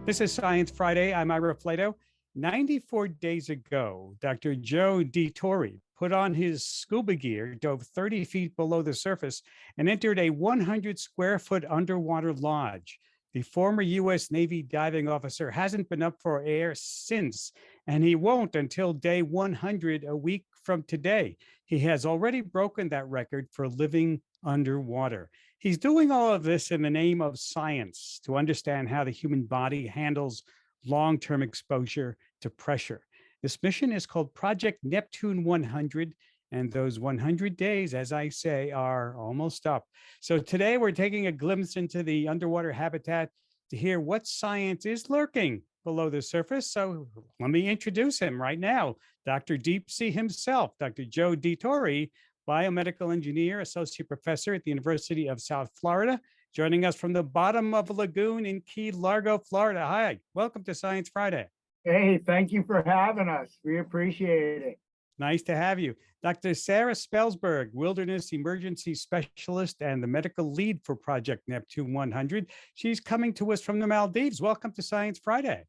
This is Science Friday. I'm Ira Flato. 94 days ago, Dr. Joe Dituri put on his scuba gear, dove 30 feet below the surface, and entered a 100 square foot underwater lodge. The former U.S. Navy diving officer hasn't been up for air since, and he won't until day 100 a week from today. He has already broken that record for living underwater. He's doing all of this in the name of science to understand how the human body handles long-term exposure to pressure. This mission is called Project Neptune 100, and those 100 days, as I say, are almost up. So today we're taking a glimpse into the underwater habitat to hear what science is lurking below the surface. So let me introduce him right now. Dr. Deep Sea himself, Dr. Joe Dituri, biomedical engineer, associate professor at the University of South Florida, joining us from the bottom of a lagoon in Key Largo, Florida. Hi, welcome to Science Friday. Hey, thank you for having us. We appreciate it. Nice to have you. Dr. Sarah Spelsberg, wilderness emergency specialist and the medical lead for Project Neptune 100. She's coming to us from the Maldives. Welcome to Science Friday.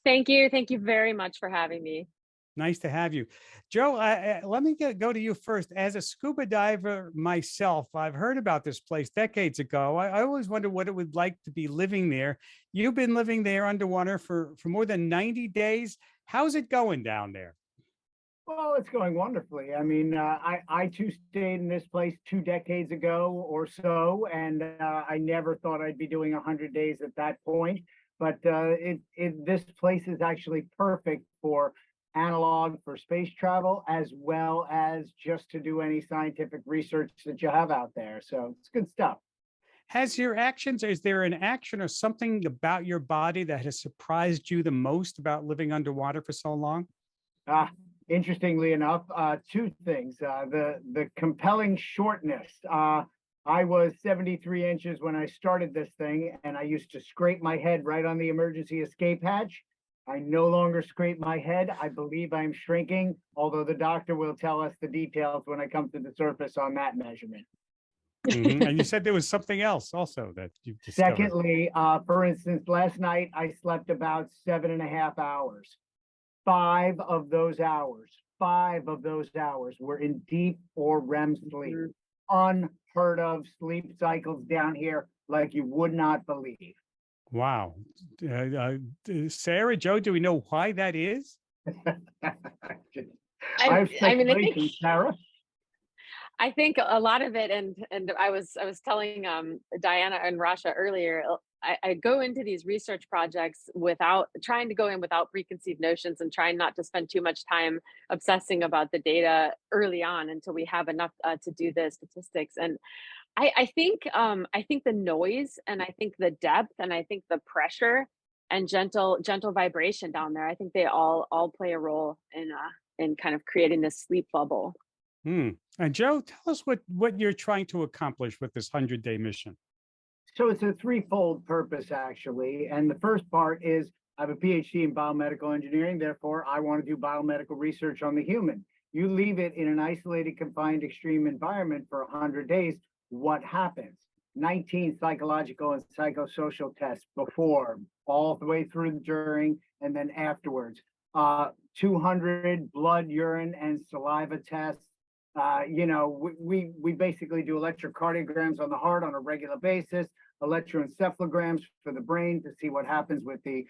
Thank you. Thank you very much for having me. Nice to have you. Joe, let me go to you first. As a scuba diver myself, I've heard about this place decades ago. I always wondered what it would like to be living there. You've been living there underwater for more than 90 days. How's it going down there? Well, it's going wonderfully. I mean, I too stayed in this place 2 decades ago or so, and I never thought I'd be doing 100 days at that point. But this place is actually perfect for analog for space travel, as well as just to do any scientific research that you have out there. So it's good stuff. Has your actions, is there an action or something about your body that has surprised you the most about living underwater for so long? Interestingly enough, 2 things. The compelling shortness. I was 73 inches when I started this thing, and I used to scrape my head right on the emergency escape hatch. I no longer scrape my head. I believe I'm shrinking, although the doctor will tell us the details when I come to the surface on that measurement. And you said there was something else also that you discovered. Secondly, for instance, last night I slept about 7.5 hours. 5 of those hours were in deep or REM sleep. Unheard of sleep cycles down here like you would not believe. Wow. Sarah, Joe, do we know why that is? I think Sarah. I think a lot of it, and I was telling Diana and Rasha earlier, I go into these research projects trying to go in without preconceived notions and trying not to spend too much time obsessing about the data early on until we have enough to do the statistics. And I think the noise, and I think the depth, and I think the pressure and gentle vibration down there, I think they all play a role in kind of creating this sleep bubble. And Joe, tell us what you're trying to accomplish with this 100-day mission. So it's a threefold purpose, actually. And the first part is I have a PhD in biomedical engineering. Therefore, I want to do biomedical research on the human. You leave it in an isolated, confined, extreme environment for 100 days. What happens? 19 psychological and psychosocial tests before, all the way through, during, and then afterwards. 200 blood, urine, and saliva tests. We basically do electrocardiograms on the heart on a regular basis, electroencephalograms for the brain to see what happens with the,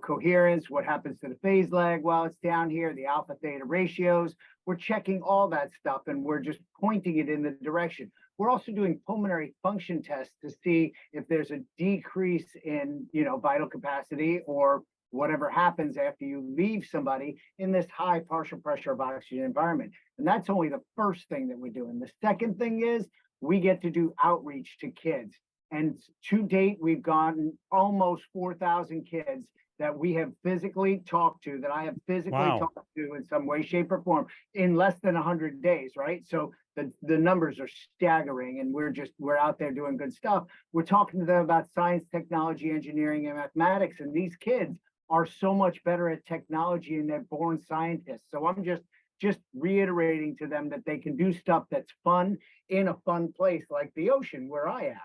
coherence, what happens to the phase lag while it's down here, the alpha theta ratios. We're checking all that stuff, and we're just pointing it in the direction. We're also doing pulmonary function tests to see if there's a decrease in, vital capacity or whatever happens after you leave somebody in this high partial pressure of oxygen environment. And that's only the first thing that we're doing. The second thing is we get to do outreach to kids. And to date, we've gotten almost 4,000 kids that we have physically talked to, that I have physically talked to in some way, shape, or form in less than 100 days, right? So the numbers are staggering, and we're out there doing good stuff. We're talking to them about science, technology, engineering, and mathematics, and these kids are so much better at technology, and they're born scientists. So I'm just reiterating to them that they can do stuff that's fun in a fun place like the ocean where I am.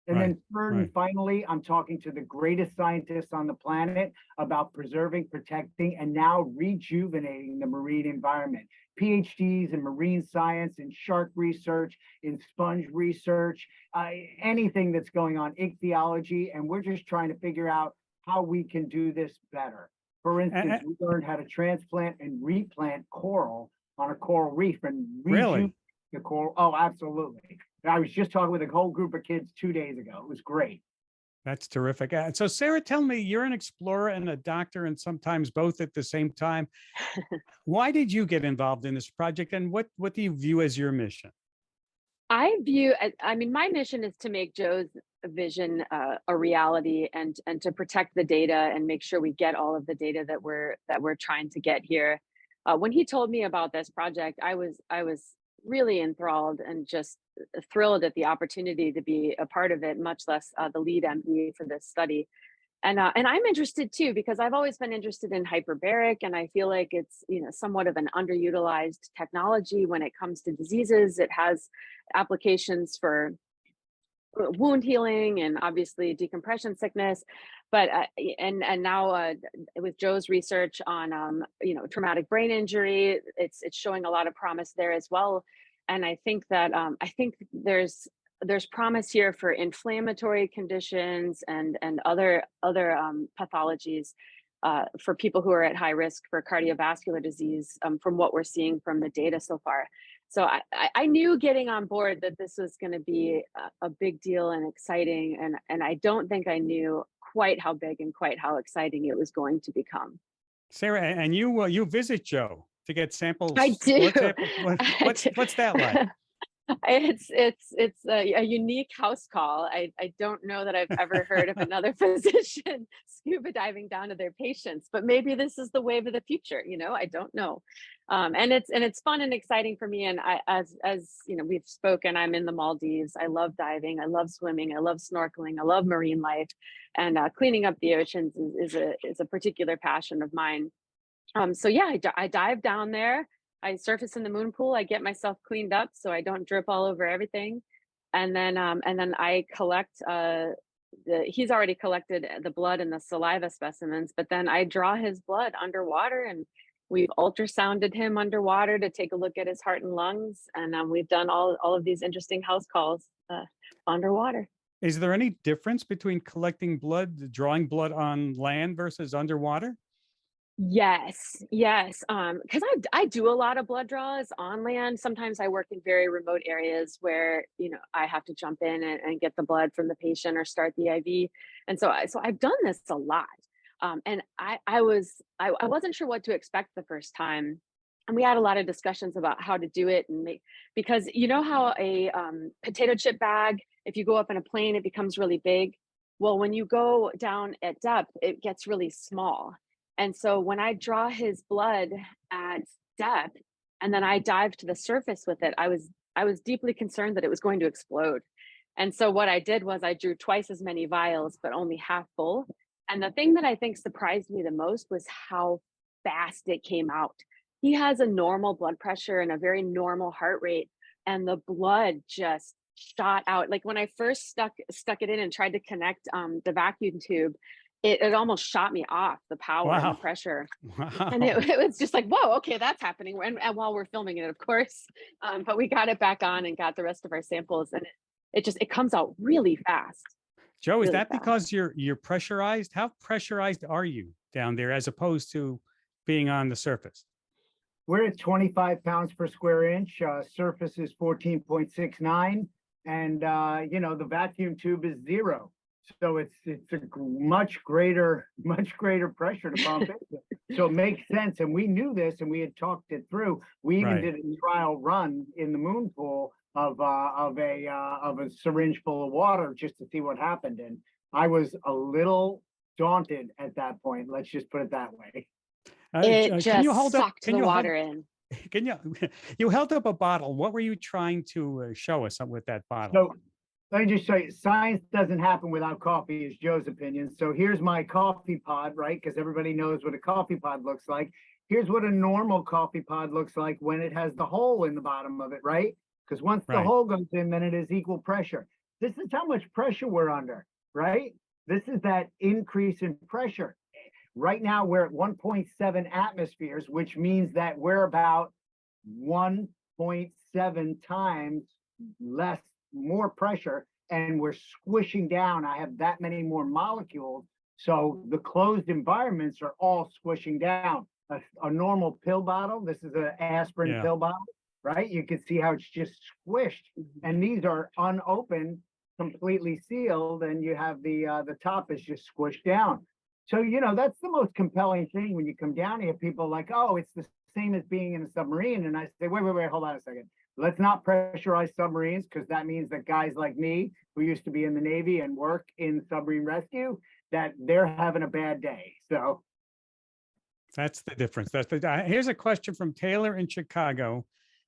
And Right. then third and finally, I'm talking to the greatest scientists on the planet about preserving, protecting, and now rejuvenating the marine environment. PhDs in marine science, in shark research, in sponge research, anything that's going on, ichthyology, and we're just trying to figure out how we can do this better. For instance, we learned how to transplant and replant coral on a coral reef and rejuvenate the coral. Oh, absolutely. I was just talking with a whole group of kids 2 days ago. It was great. That's terrific. So, Sarah, tell me, you're an explorer and a doctor, and sometimes both at the same time. Why did you get involved in this project, and what do you view as your mission? I mean, my mission is to make Joe's vision a reality, and to protect the data and make sure we get all of the data that we're trying to get here. When he told me about this project, I was really enthralled and just thrilled at the opportunity to be a part of it, much less the lead MD for this study. And I'm interested too, because I've always been interested in hyperbaric, and I feel like it's, somewhat of an underutilized technology when it comes to diseases. It has applications for wound healing and obviously decompression sickness, but and now with Joe's research on traumatic brain injury, it's showing a lot of promise there as well. And I think that there's promise here for inflammatory conditions and other pathologies for people who are at high risk for cardiovascular disease, from what we're seeing from the data so far. So I knew getting on board that this was going to be a big deal and exciting, and I don't think I knew quite how big and quite how exciting it was going to become. Sarah, and you visit Joe to get samples. I do. What's that like? It's a unique house call. I don't know that I've ever heard of another physician scuba diving down to their patients, but maybe this is the wave of the future. I don't know. And it's fun and exciting for me. And as we've spoken, I'm in the Maldives. I love diving. I love swimming. I love snorkeling. I love marine life, and cleaning up the oceans is a particular passion of mine. So yeah, I dive down there. I surface in the moon pool. I get myself cleaned up so I don't drip all over everything, and then I collect. He's already collected the blood and the saliva specimens, but then I draw his blood underwater, and we've ultrasounded him underwater to take a look at his heart and lungs, and we've done all of these interesting house calls underwater. Is there any difference between collecting blood, drawing blood on land versus underwater? Yes. Because I do a lot of blood draws on land. Sometimes I work in very remote areas where, I have to jump in and get the blood from the patient or start the IV. And so I've done this a lot. And I wasn't sure what to expect the first time. And we had a lot of discussions about how to do it, because you know how a potato chip bag, if you go up in a plane, it becomes really big. Well, when you go down at depth, it gets really small. And so when I draw his blood at depth and then I dive to the surface with it, I was deeply concerned that it was going to explode. And so what I did was I drew twice as many vials, but only half full. And the thing that I think surprised me the most was how fast it came out. He has a normal blood pressure and a very normal heart rate, and the blood just shot out. Like when I first stuck it in and tried to connect the vacuum tube, it almost shot me off, the power and the pressure. Wow. And it was just like, whoa, okay, that's happening. And while we're filming it, of course, but we got it back on and got the rest of our samples, and it comes out really fast. Joe, really is that fast. because you're pressurized? How pressurized are you down there as opposed to being on the surface? We're at 25 pounds per square inch. Surface is 14.69, and the vacuum tube is 0. So it's a much greater pressure to pump into. So it makes sense. And we knew this, and we had talked it through. We even did a trial run in the moon pool of a syringe full of water just to see what happened. And I was a little daunted at that point. Let's just put it that way. It just sucked the water in. You held up a bottle. What were you trying to show us with that bottle? So let me just show you, science doesn't happen without coffee, is Joe's opinion. So here's my coffee pod, right? Because everybody knows what a coffee pod looks like. Here's what a normal coffee pod looks like when it has the hole in the bottom of it, right? Because once the hole goes in, then it is equal pressure. This is how much pressure we're under, right? This is that increase in pressure. Right now, we're at 1.7 atmospheres, which means that we're about 1.7 times more pressure, and we're squishing down. I have that many more molecules. So the closed environments are all squishing down. A normal pill bottle, this is an aspirin pill bottle, right? You can see how it's just squished. And these are unopened, completely sealed, and you have the top is just squished down. So, you know, that's the most compelling thing when you come down here. People are like, oh, it's the same as being in a submarine. And I say, wait, hold on a second. Let's not pressurize submarines, because that means that guys like me, who used to be in the Navy and work in submarine rescue, that they're having a bad day. So that's the difference. Here's a question from Taylor in Chicago.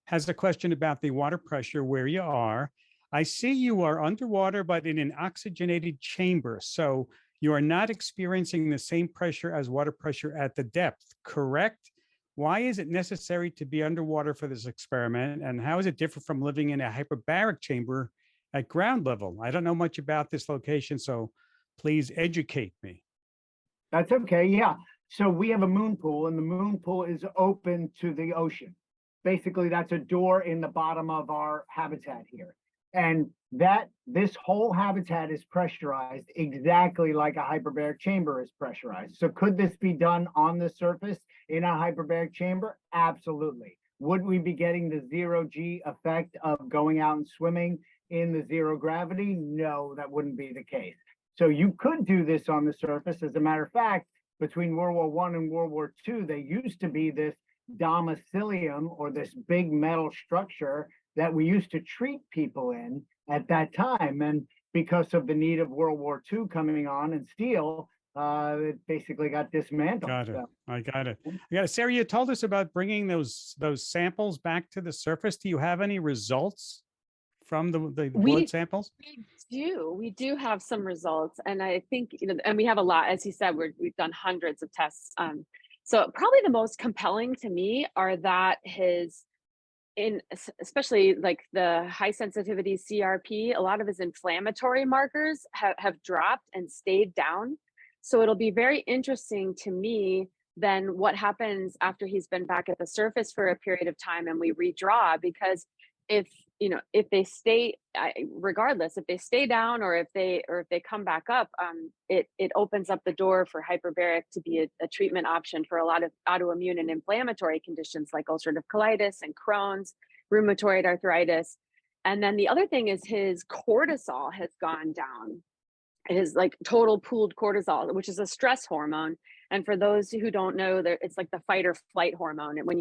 Has a question about the water pressure where you are. I see you are underwater, but in an oxygenated chamber. So you are not experiencing the same pressure as water pressure at the depth, correct? Why is it necessary to be underwater for this experiment? And how is it different from living in a hyperbaric chamber at ground level? I don't know much about this location, so please educate me. That's okay. Yeah. So we have a moon pool, and the moon pool is open to the ocean. Basically, that's a door in the bottom of our habitat here. And this whole habitat is pressurized exactly like a hyperbaric chamber is pressurized. So could this be done on the surface in a hyperbaric chamber? Absolutely. Would we be getting the zero G effect of going out and swimming in the zero gravity? No, that wouldn't be the case. So you could do this on the surface. As a matter of fact, between World War I and World War II, there used to be this domicilium, or this big metal structure that we used to treat people in at that time. And because of the need of World War II coming on and steel, it basically got dismantled. Got it. So. I got it. Sarah, you told us about bringing those samples back to the surface. Do you have any results from the blood samples? We do have some results, and I think, you know, and we have a lot. As he said, we've done hundreds of tests. So probably the most compelling to me are that especially like the high sensitivity CRP, a lot of his inflammatory markers have dropped and stayed down. So it'll be very interesting to me then what happens after he's been back at the surface for a period of time and we redraw, because if they stay, regardless, if they stay down or if they come back up, it opens up the door for hyperbaric to be a treatment option for a lot of autoimmune and inflammatory conditions like ulcerative colitis and Crohn's, rheumatoid arthritis. And then the other thing is his cortisol has gone down. His like total pooled cortisol, which is a stress hormone. And for those who don't know, it's like the fight or flight hormone. And when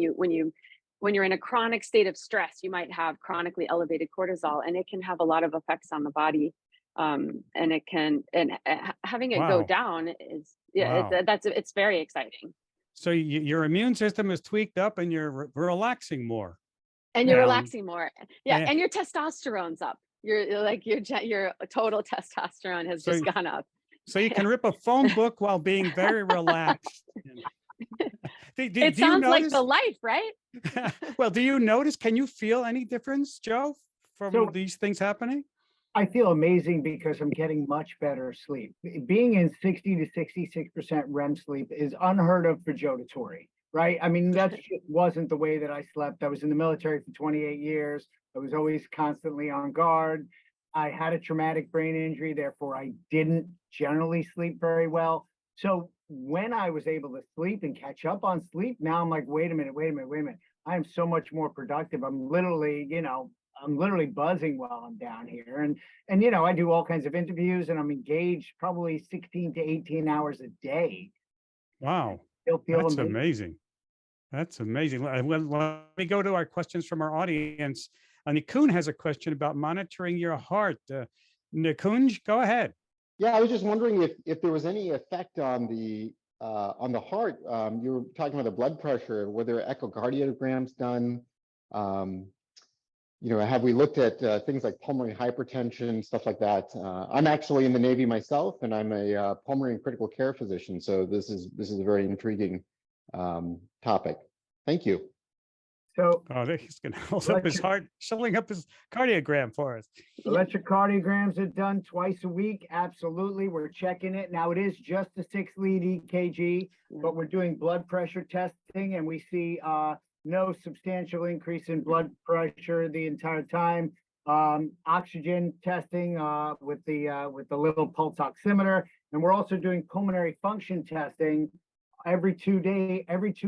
you're in a chronic state of stress, you might have chronically elevated cortisol, and it can have a lot of effects on the body. And having it go down is, it's very exciting. So your immune system is tweaked up and you're relaxing more. And you're relaxing more. Yeah. And your testosterone's up. Your total testosterone has just gone up. So you can rip a phone book while being very relaxed. It sounds like the life, right? Well, do you notice, can you feel any difference, Joe, from these things happening? I feel amazing because I'm getting much better sleep. Being in 60 to 66% REM sleep is unheard of for Joe Dituri, right? I mean, that wasn't the way that I slept. I was in the military for 28 years. I was always constantly on guard. I had a traumatic brain injury, therefore I didn't generally sleep very well. So when I was able to sleep and catch up on sleep, now I'm like, wait a minute. I am so much more productive. I'm literally buzzing while I'm down here. And I do all kinds of interviews, and I'm engaged probably 16 to 18 hours a day. Wow. That's amazing. That's amazing. Let me go to our questions from our audience. Nikunj has a question about monitoring your heart. Nikunj, go ahead. Yeah, I was just wondering if there was any effect on the heart. You were talking about the blood pressure. Were there echocardiograms done? Have we looked at things like pulmonary hypertension, stuff like that? I'm actually in the Navy myself, and I'm a pulmonary and critical care physician. So this is a very intriguing topic. Thank you. So Oh, he's going to hold up his heart, showing up his cardiogram for us. electrocardiograms are done twice a week. Absolutely. We're checking it. Now it is just a 6-lead EKG, but we're doing blood pressure testing and we see no substantial increase in blood pressure the entire time. Oxygen testing with the little pulse oximeter. And we're also doing pulmonary function testing every 2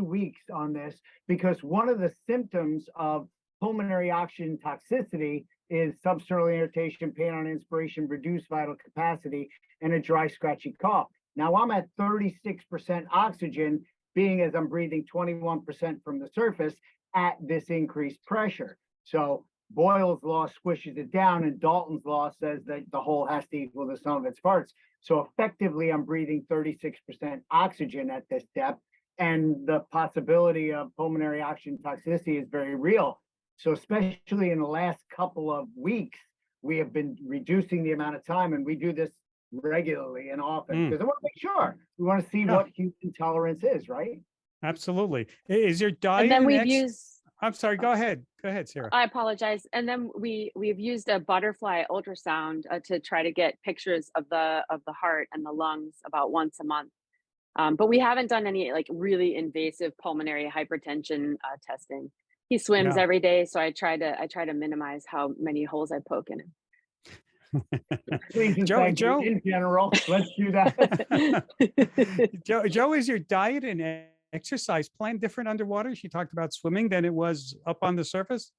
weeks on this, because one of the symptoms of pulmonary oxygen toxicity is substernal irritation, pain on inspiration, reduced vital capacity, and a dry, scratchy cough. Now I'm at 36% oxygen, being as I'm breathing 21% from the surface at this increased pressure. So Boyle's law squishes it down, and Dalton's law says that the whole has to equal the sum of its parts. So effectively, I'm breathing 36% oxygen at this depth, and the possibility of pulmonary oxygen toxicity is very real. So especially in the last couple of weeks, we have been reducing the amount of time, and we do this regularly and often because I want to make sure. We want to see what human tolerance is, right? Absolutely. Is your diet? And then we've used. I'm sorry. Go ahead. Go ahead, Sarah. I apologize. And then we've used a butterfly ultrasound to try to get pictures of the heart and the lungs about once a month. But we haven't done any like really invasive pulmonary hypertension testing. He swims every day, so I try to minimize how many holes I poke in him. Joe, in general, let's do that. Joe, is your diet and exercise plan different underwater? She talked about swimming than it was up on the surface.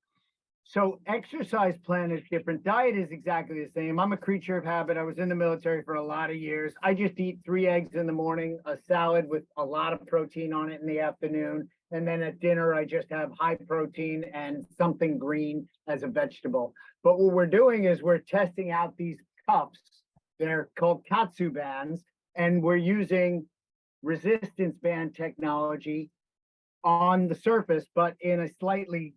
So exercise plan is different. Diet is exactly the same. I'm a creature of habit. I was in the military for a lot of years. I just eat 3 eggs in the morning, a salad with a lot of protein on it in the afternoon. And then at dinner, I just have high protein and something green as a vegetable. But what we're doing is we're testing out these cups. They're called Katsu bands, and we're using resistance band technology on the surface, but in a slightly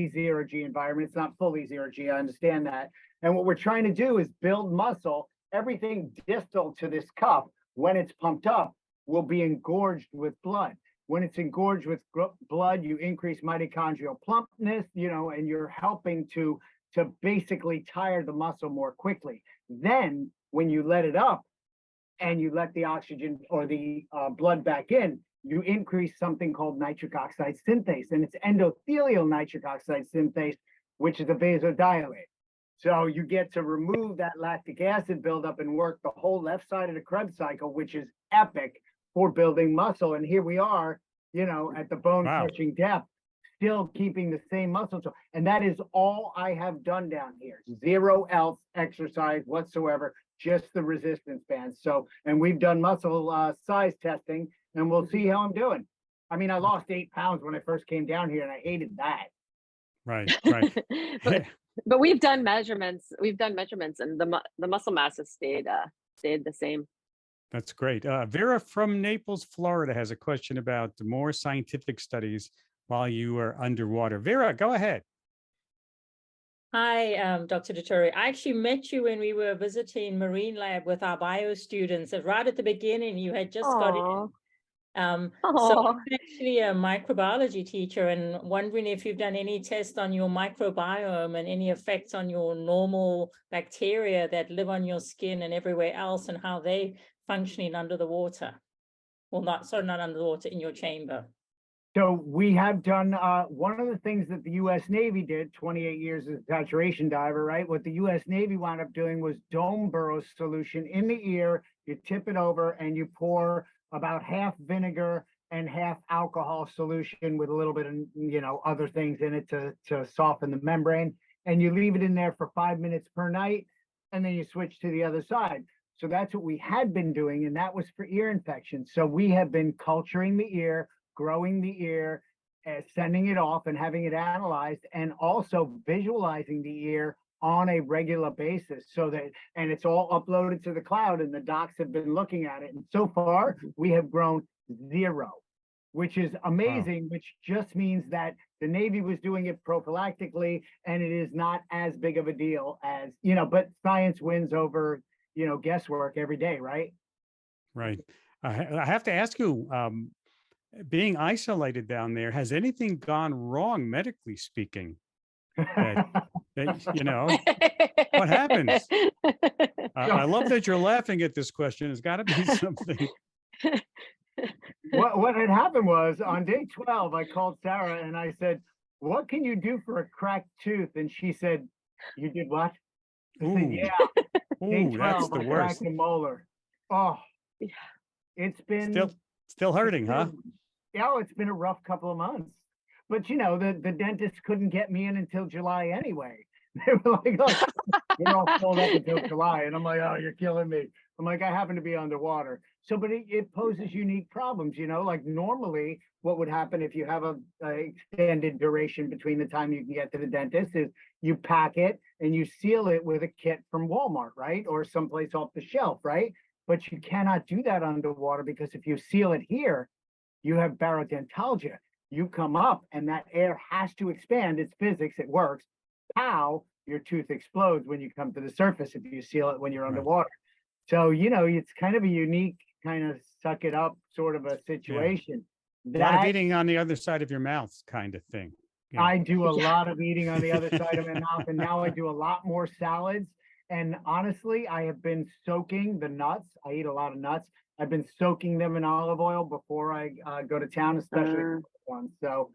zero G environment. It's not fully zero G, I understand that. And what we're trying to do is build muscle. Everything distal to this cup, when it's pumped up, will be engorged with blood. When it's engorged with blood, you increase mitochondrial plumpness, and you're helping to basically tire the muscle more quickly. Then when you let it up and you let the oxygen or the blood back in, you increase something called nitric oxide synthase, and it's endothelial nitric oxide synthase, which is a vasodilate. So you get to remove that lactic acid buildup and work the whole left side of the Krebs cycle, which is epic for building muscle. And here we are, at the bone crushing depth, still keeping the same muscle. And that is all I have done down here. Zero else exercise whatsoever, just the resistance bands. So, and we've done muscle size testing, and we'll see how I'm doing. I mean, I lost 8 pounds when I first came down here, and I hated that. Right. But we've done measurements. And the muscle mass has stayed the same. That's great. Vera from Naples, Florida has a question about more scientific studies while you are underwater. Vera, go ahead. Hi, Dr. Dituri. I actually met you when we were visiting Marine Lab with our bio students. And right at the beginning, you had just got in. So I'm actually a microbiology teacher, and wondering if you've done any tests on your microbiome and any effects on your normal bacteria that live on your skin and everywhere else, and how they functioning under the water. Well, not under the water, in your chamber. So we have done one of the things that the U.S. Navy did, 28 years as a saturation diver, right? What the U.S. Navy wound up doing was dome burrow solution in the ear. You tip it over and you pour about half vinegar and half alcohol solution with a little bit of, other things in it to soften the membrane. And you leave it in there for 5 minutes per night, and then you switch to the other side. So that's what we had been doing, and that was for ear infections. So we have been culturing the ear, growing the ear, sending it off and having it analyzed, and also visualizing the ear on a regular basis, and it's all uploaded to the cloud, and the docs have been looking at it. And so far we have grown 0, which is amazing, which just means that the Navy was doing it prophylactically, and it is not as big of a deal as, but science wins over, guesswork every day, right? Right. I have to ask you, being isolated down there, has anything gone wrong medically speaking? That what happens? I love that you're laughing at this question. It's got to be something. What had happened was on day 12, I called Sarah and I said, "What can you do for a cracked tooth?" And she said, "You did what?" I said, "Yeah, day Ooh, that's 12, the I worst. cracked a molar." Oh, it's been Still hurting, huh? Yeah, it's been a rough couple of months. But the dentist couldn't get me in until July anyway. They were like, "Look, you're all filled up until July." And I'm like, "Oh, you're killing me." I'm like, "I happen to be underwater." So, but it poses unique problems, like normally what would happen if you have a extended duration between the time you can get to the dentist is you pack it and you seal it with a kit from Walmart, right? Or someplace off the shelf, right? But you cannot do that underwater because if you seal it here, you have barodontalgia. You come up and that air has to expand. It's physics, it works. Pow, your tooth explodes when you come to the surface if you seal it when you're underwater. So, it's kind of a unique kind of suck it up sort of a situation. A lot of eating on the other side of your mouth kind of thing. Yeah. I do a lot of eating on the other side of my mouth, and now I do a lot more salads. And honestly, I have been soaking the nuts. I eat a lot of nuts. I've been soaking them in olive oil before I go to town, especially ones. So,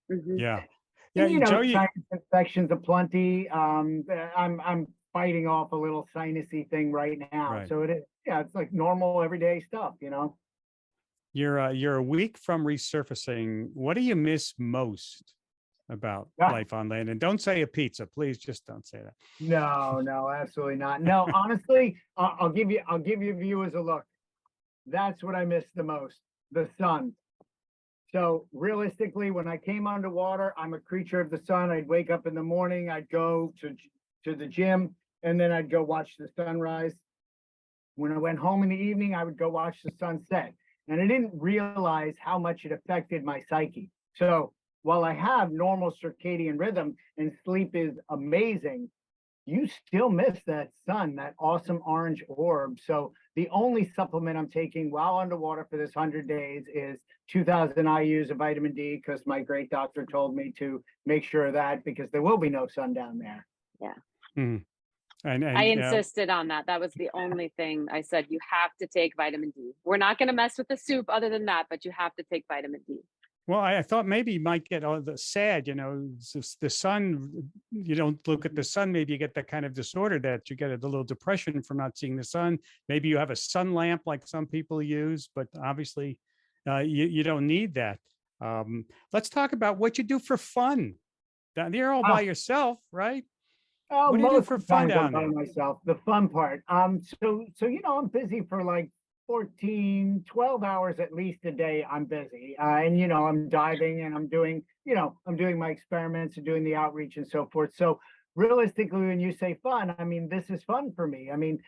yeah. And, Joe, sinus infections aplenty. I'm fighting off a little sinusy thing right now. Right. So it is, it's like normal everyday stuff, You're a week from resurfacing. What do you miss most about life on land? And don't say a pizza, please. Just don't say that. No, absolutely not. No, honestly, I'll give you viewers a look. That's what I miss the most, the sun. So realistically, when I came underwater, I'm a creature of the sun. I'd wake up in the morning, I'd go to the gym, and then I'd go watch the sunrise. When I went home in the evening, I would go watch the sunset. And I didn't realize how much it affected my psyche. So while I have normal circadian rhythm and sleep is amazing, you still miss that sun, that awesome orange orb. So the only supplement I'm taking while underwater for this 100 days is 2,000 IUs of vitamin D, because my great doctor told me to make sure of that, because there will be no sun down there. Yeah. Mm. And I insisted on that. That was the only thing I said. You have to take vitamin D. We're not going to mess with the soup other than that, but you have to take vitamin D. Well, I thought maybe you might get all the sad, the sun, you don't look at the sun, maybe you get that kind of disorder that you get a little depression from not seeing the sun. Maybe you have a sun lamp like some people use, but obviously you don't need that. Let's talk about what you do for fun. You're all by yourself, right? Oh, what do you do for fun down there? By myself, the fun part. So I'm busy for like 14, 12 hours at least a day. I'm busy. And I'm diving and I'm doing my experiments and doing the outreach and so forth. So realistically, when you say fun, I mean, this is fun for me. I mean,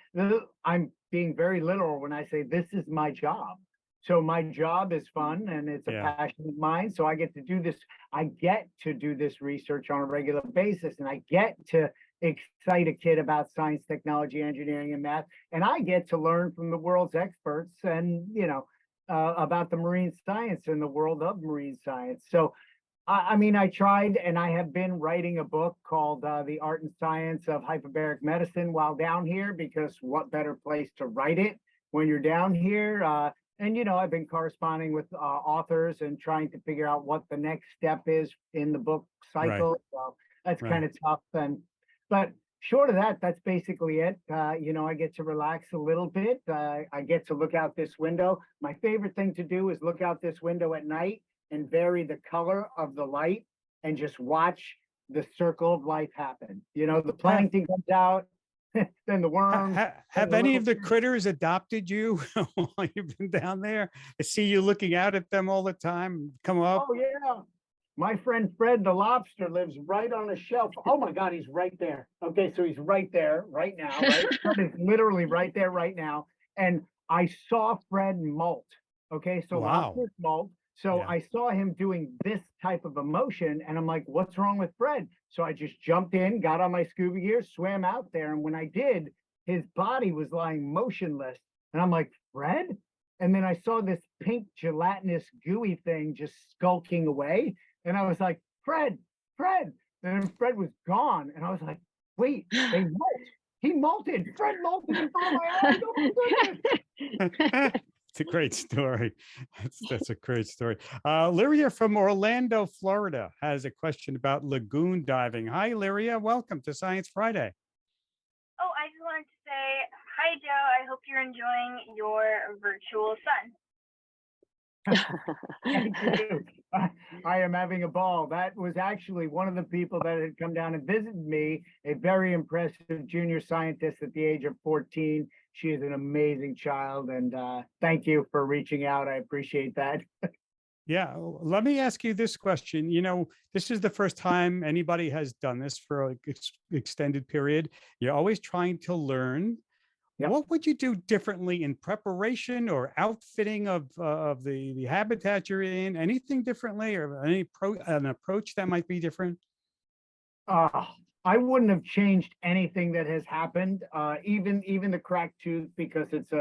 I'm being very literal when I say this is my job. So my job is fun and it's a passion of mine. So I get to do this. I get to do this research on a regular basis, and I get to excite a kid about science, technology, engineering, and math. And I get to learn from the world's experts and, about the marine science and the world of marine science. So, I tried, and I have been writing a book called The Art and Science of Hyperbaric Medicine while down here, because what better place to write it when you're down here? And, I've been corresponding with authors and trying to figure out what the next step is in the book cycle. Right. So that's kind of tough. But short of that, that's basically it. I get to relax a little bit. I get to look out this window. My favorite thing to do is look out this window at night and vary the color of the light and just watch the circle of life happen. The plankton comes out, then the worms. Have any of the critters adopted you while you've been down there? I see you looking out at them all the time. Come up. Oh, yeah. My friend Fred the lobster lives right on a shelf. Oh my God, he's right there. Okay, so he's right there right now. Right? Fred is literally right there right now. And I saw Fred molt. Okay, so lobsters molt. So I saw him doing this type of a motion, and I'm like, what's wrong with Fred? So I just jumped in, got on my scuba gear, swam out there. And when I did, his body was lying motionless. And I'm like, Fred? And then I saw this pink gelatinous gooey thing just skulking away. And I was like, Fred. And then Fred was gone. And I was like, wait, they molt. He molted. Fred molted in front of my eyes. Oh my goodness. It's a great story. That's a great story. Lyria from Orlando, Florida has a question about lagoon diving. Hi, Lyria. Welcome to Science Friday. Oh, I just wanted to say, hi, Joe. I hope you're enjoying your virtual sun. Thank you. I am having a ball. That was actually one of the people that had come down and visited me, a very impressive junior scientist at the age of 14. She is an amazing child, and thank you for reaching out. I appreciate that. Yeah, let me ask you this question. You know, this is the first time anybody has done this for an extended period. You're always trying to learn. Yep. What would you do differently in preparation or outfitting of the habitat you're in? Anything differently, or an approach that might be different? I wouldn't have changed anything that has happened, even the cracked tooth, because it's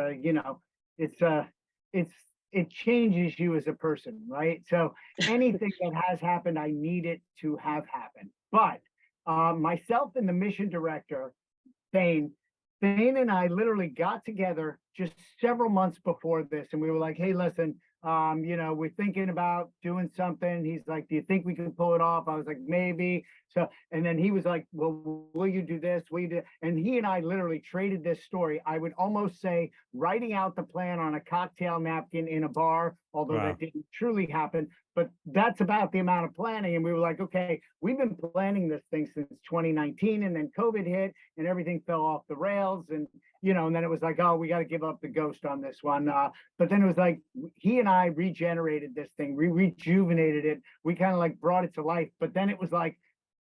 it changes you as a person, right? So anything that has happened, I need it to have happened. But myself and the mission director, Thane and I literally got together just several months before this, and we were like, hey, listen, we're thinking about doing something. He's like, do you think we can pull it off? I was like, maybe. So, and then he was like, well, will you do this? Will you do? And he and I literally traded this story. I would almost say writing out the plan on a cocktail napkin in a bar, although Wow. that didn't truly happen. But that's about the amount of planning. And we were like, okay, we've been planning this thing since 2019, and then COVID hit and everything fell off the rails. And, and then it was like, oh, we got to give up the ghost on this one. But then it was like, he and I regenerated this thing, rejuvenated it. We kind of like brought it to life. But then it was like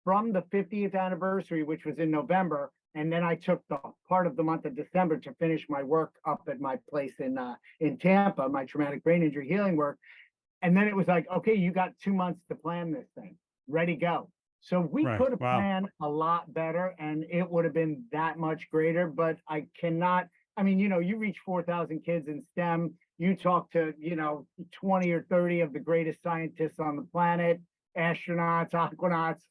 from the 50th anniversary, which was in November, and then I took the part of the month of December to finish my work up at my place in Tampa, my traumatic brain injury healing work. And then it was like, okay, you got 2 months to plan this thing, ready, go. So we could have planned a lot better, and it would have been that much greater, but I cannot, you reach 4,000 kids in STEM, you talk to, 20 or 30 of the greatest scientists on the planet, astronauts, aquanauts,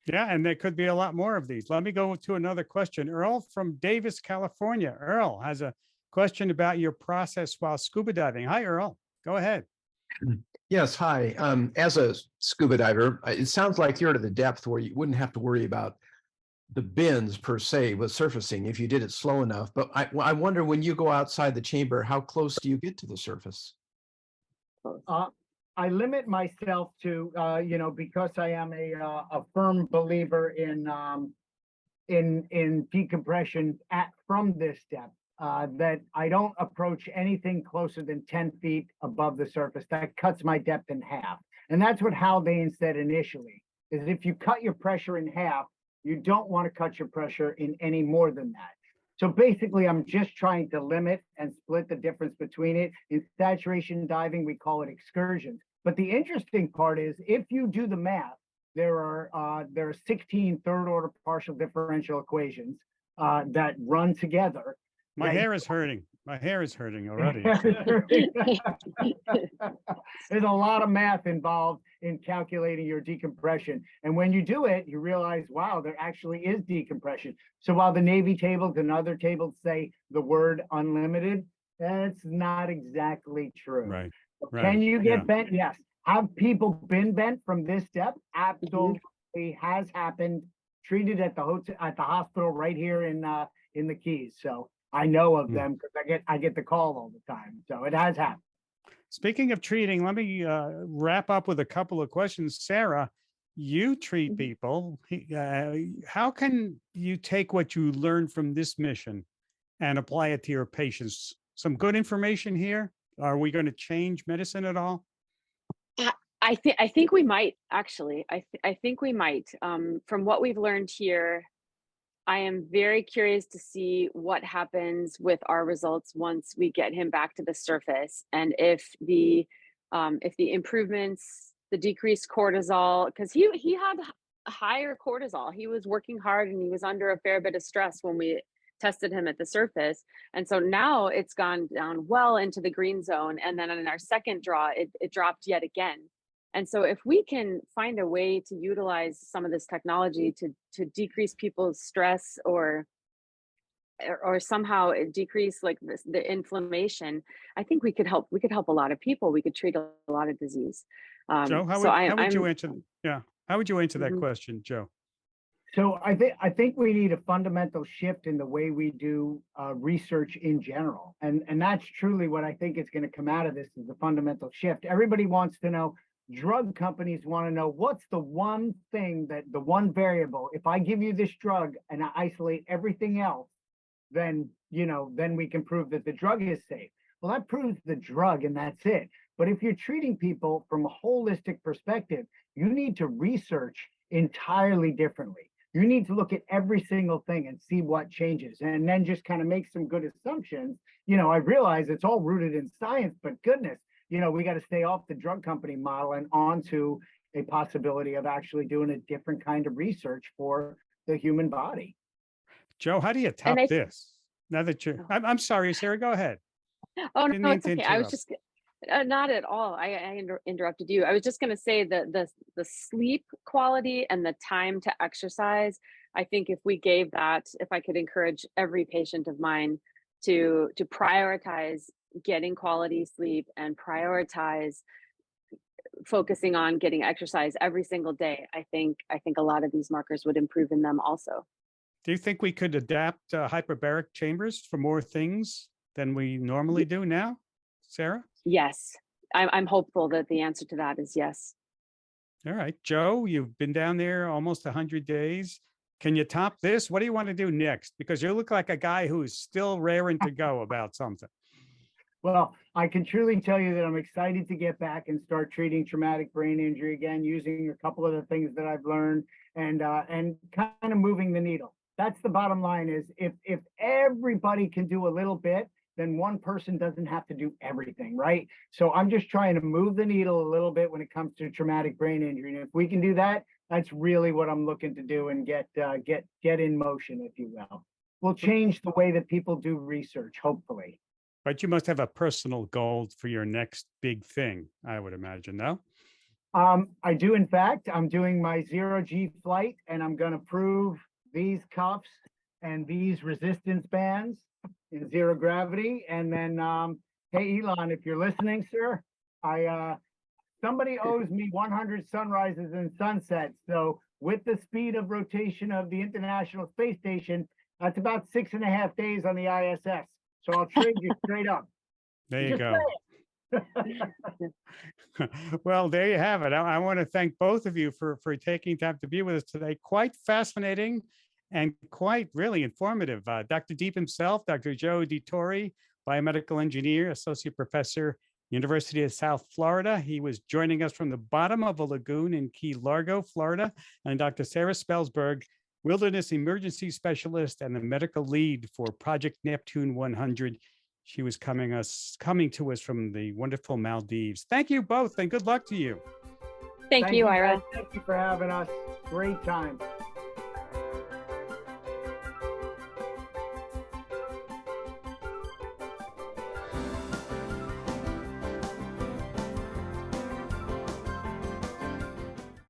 Yeah, and there could be a lot more of these. Let me go to another question. Earl from Davis, California. Earl has a question about your process while scuba diving. Hi, Earl. Go ahead. Yes, hi. As a scuba diver, it sounds like you're at the depth where you wouldn't have to worry about the bends per se with surfacing if you did it slow enough. But I wonder, when you go outside the chamber, how close do you get to the surface? I limit myself to, because I am a firm believer in decompression from this depth. That I don't approach anything closer than 10 feet above the surface. That cuts my depth in half. And that's what Haldane said initially, is if you cut your pressure in half, you don't want to cut your pressure in any more than that. So basically, I'm just trying to limit and split the difference between it. In saturation diving, we call it excursions. But the interesting part is, if you do the math, there are 16 third-order partial differential equations that run together. My hair is hurting. My hair is hurting already. There's a lot of math involved in calculating your decompression. And when you do it, you realize, wow, there actually is decompression. So while the Navy tables and other tables say the word unlimited, that's not exactly true. Right. Can you get bent? Yes. Have people been bent from this depth? Absolutely has happened. Treated at the hotel, at the hospital right here in the Keys. So I know of them because I get the call all the time. So it has happened. Speaking of treating, let me wrap up with a couple of questions. Sarah, you treat people. How can you take what you learned from this mission and apply it to your patients? Some good information here. Are we going to change medicine at all? I think we might, actually. I think we might. From what we've learned here, I am very curious to see what happens with our results once we get him back to the surface, and if the improvements, the decreased cortisol, because he had higher cortisol. He was working hard and he was under a fair bit of stress when we tested him at the surface. And so now it's gone down well into the green zone. And then in our second draw, it dropped yet again. And so if we can find a way to utilize some of this technology to decrease people's stress or somehow decrease like the inflammation, I think we could help a lot of people. We could treat a lot of disease. Joe, how would you answer? Yeah, how would you answer that question, Joe? So I think we need a fundamental shift in the way we do research in general, and that's truly what I think is going to come out of this is a fundamental shift. Everybody wants to know. Drug companies want to know what's the one thing the one variable. If I give you this drug and I isolate everything else, then we can prove that the drug is safe. Well, that proves the drug and that's it. But if you're treating people from a holistic perspective, you need to research entirely differently. You need to look at every single thing and see what changes and then just kind of make some good assumptions. I realize it's all rooted in science, but goodness, we got to stay off the drug company model and onto a possibility of actually doing a different kind of research for the human body. Joe, how do you top this? Now that you're, I'm sorry, Sarah, go ahead. Oh, no, it's okay. I was just, not at all. I interrupted you. I was just going to say that the sleep quality and the time to exercise, I think if we gave that, if I could encourage every patient of mine to prioritize getting quality sleep and prioritize focusing on getting exercise every single day, I think a lot of these markers would improve in them also. Do you think we could adapt hyperbaric chambers for more things than we normally do now, Sarah? Yes, I'm hopeful that the answer to that is yes. All right, Joe, you've been down there almost 100 days. Can you top this? What do you want to do next? Because you look like a guy who's still raring to go about something. Well, I can truly tell you that I'm excited to get back and start treating traumatic brain injury again, using a couple of the things that I've learned and kind of moving the needle. That's the bottom line is if everybody can do a little bit, then one person doesn't have to do everything, right? So I'm just trying to move the needle a little bit when it comes to traumatic brain injury. And if we can do that, that's really what I'm looking to do and get in motion, if you will. We'll change the way that people do research, hopefully. But you must have a personal goal for your next big thing, I would imagine, no? I do, in fact. I'm doing my 0G flight, and I'm going to prove these cuffs and these resistance bands in zero gravity. And then, hey, Elon, if you're listening, sir, somebody owes me 100 sunrises and sunsets. So with the speed of rotation of the International Space Station, that's about 6.5 days on the ISS. So I'll trade you straight up. There you go. Well, there you have it. I want to thank both of you for taking time to be with us today. Quite fascinating and quite really informative. Dr. Deep himself, Dr. Joe Dituri, biomedical engineer, associate professor, University of South Florida. He was joining us from the bottom of a lagoon in Key Largo, Florida. And Dr. Sarah Spelsberg, wilderness emergency specialist and the medical lead for Project Neptune 100. She was coming to us from the wonderful Maldives. Thank you both and good luck to you. Thank you, Ira. Thank you for having us. Great time.